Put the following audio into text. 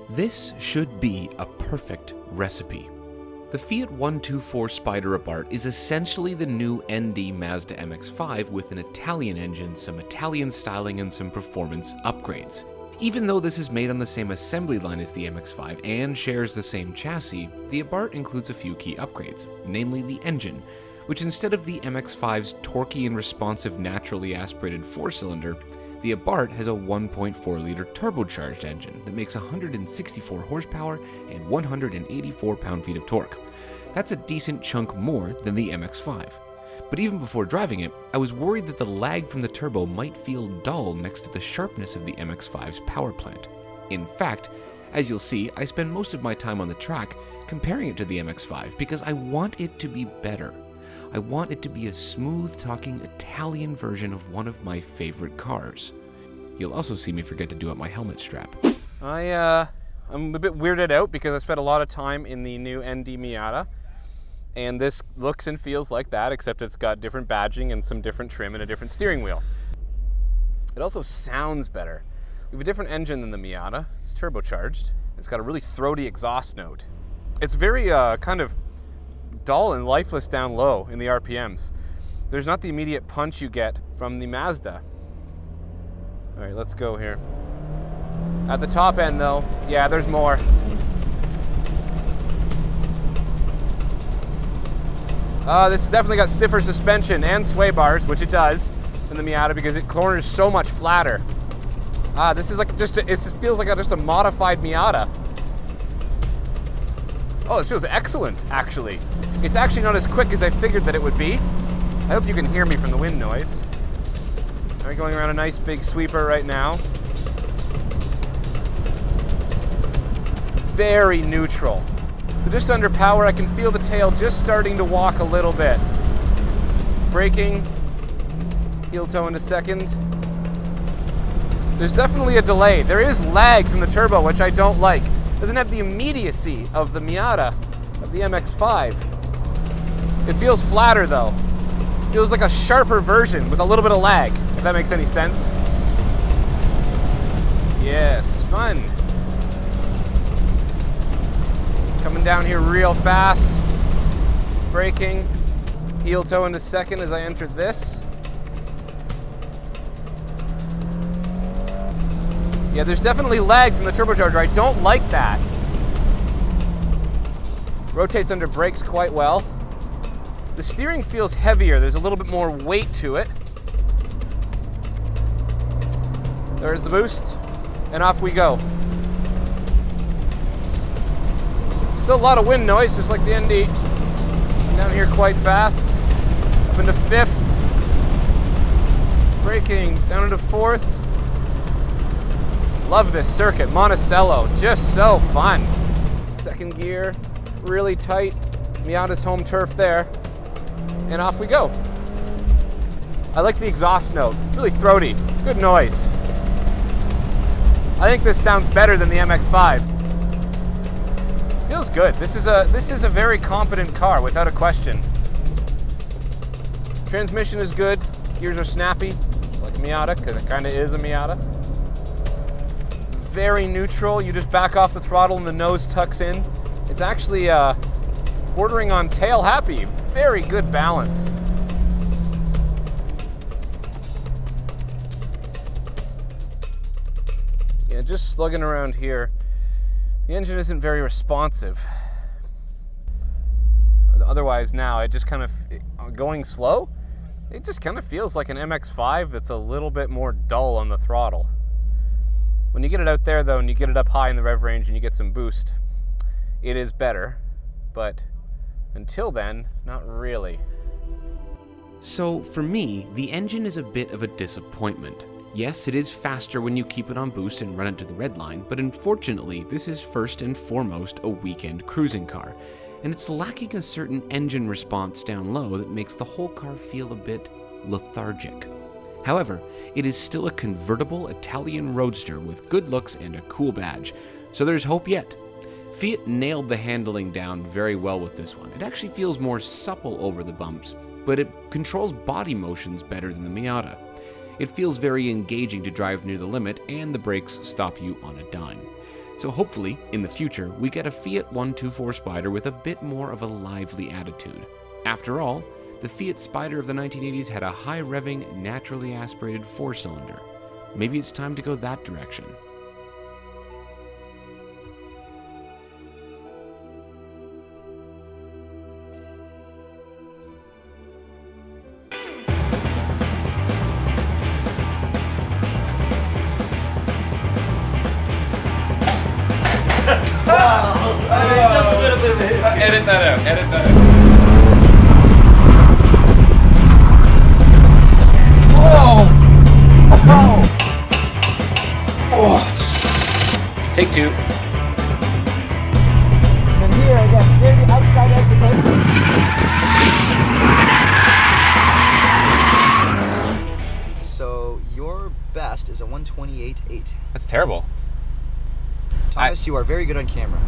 This should be a perfect recipe. The Fiat 124 Spider Abarth is essentially the new ND Mazda MX-5 with an Italian engine, some Italian styling, and some performance upgrades. Even though this is made on the same assembly line as the MX-5 and shares the same chassis, the Abarth includes a few key upgrades, namely the engine, which instead of the MX-5's torquey and responsive naturally aspirated 4-cylinder, the Abarth has a 1.4-liter turbocharged engine that makes 164 horsepower and 184 pound-feet of torque. That's a decent chunk more than the MX-5. But even before driving it, I was worried that the lag from the turbo might feel dull next to the sharpness of the MX-5's power plant. In fact, as you'll see, I spend most of my time on the track comparing it to the MX-5 because I want it to be better. I want it to be a smooth-talking Italian version of one of my favorite cars. You'll also see me forget to do up my helmet strap. I'm a bit weirded out because I spent a lot of time in the new ND Miata, and this looks and feels like that, except it's got different badging and some different trim and a different steering wheel. It also sounds better. We have a different engine than the Miata. It's turbocharged. It's got a really throaty exhaust note. It's very kind of dull and lifeless down low in the RPMs. There's not the immediate punch you get from the Mazda. All right, let's go here. At the top end though, yeah, there's more. This has definitely got stiffer suspension and sway bars, which it does, than the Miata because it corners so much flatter. This is like it feels like just a modified Miata. Oh, this feels excellent, actually. It's actually not as quick as I figured that it would be. I hope you can hear me from the wind noise. All right, going around a nice big sweeper right now. Very neutral. But just under power, I can feel the tail just starting to walk a little bit. Braking, heel toe in a second. There's definitely a delay. There is lag from the turbo, which I don't like. Doesn't have the immediacy of the Miata, of the MX-5. It feels flatter though. Feels like a sharper version with a little bit of lag, if that makes any sense. Yes, fun. Coming down here real fast. Braking, heel toe into second as I entered this. Yeah, there's definitely lag from the turbocharger. I don't like that. Rotates under brakes quite well. The steering feels heavier. There's a little bit more weight to it. There's the boost, and off we go. Still a lot of wind noise, just like the ND. Down here quite fast. Up into fifth. Braking down into fourth. Love this circuit, Monticello, just so fun. Second gear, really tight. Miata's home turf there. And off we go. I like the exhaust note, really throaty, good noise. I think this sounds better than the MX-5. Feels good. This is a very competent car, without a question. Transmission is good, gears are snappy, just like a Miata, because it kind of is a Miata. Very neutral. You just back off the throttle and the nose tucks in. It's actually bordering on tail happy. Very good balance. Yeah, just slugging around here. The engine isn't very responsive. Otherwise now, it just kind of, going slow, it just kind of feels like an MX-5 that's a little bit more dull on the throttle. When you get it out there though, and you get it up high in the rev range and you get some boost, it is better, but until then, not really. So for me, the engine is a bit of a disappointment. Yes, it is faster when you keep it on boost and run it to the red line, but unfortunately, this is first and foremost a weekend cruising car, and it's lacking a certain engine response down low that makes the whole car feel a bit lethargic. However, it is still a convertible Italian roadster with good looks and a cool badge, so there's hope yet. Fiat nailed the handling down very well with this one. It actually feels more supple over the bumps, but it controls body motions better than the Miata. It feels very engaging to drive near the limit, and the brakes stop you on a dime. So hopefully, in the future, we get a Fiat 124 Spider with a bit more of a lively attitude. After all, the Fiat Spider of the 1980s had a high-revving, naturally aspirated 4-cylinder. Maybe it's time to go that direction. Just a little bit of it. Edit that out. Edit that out. Take 2. And here again, steer the outside edge of the paper. So your best is a 128.8. That's terrible. Thomas, you are very good on camera.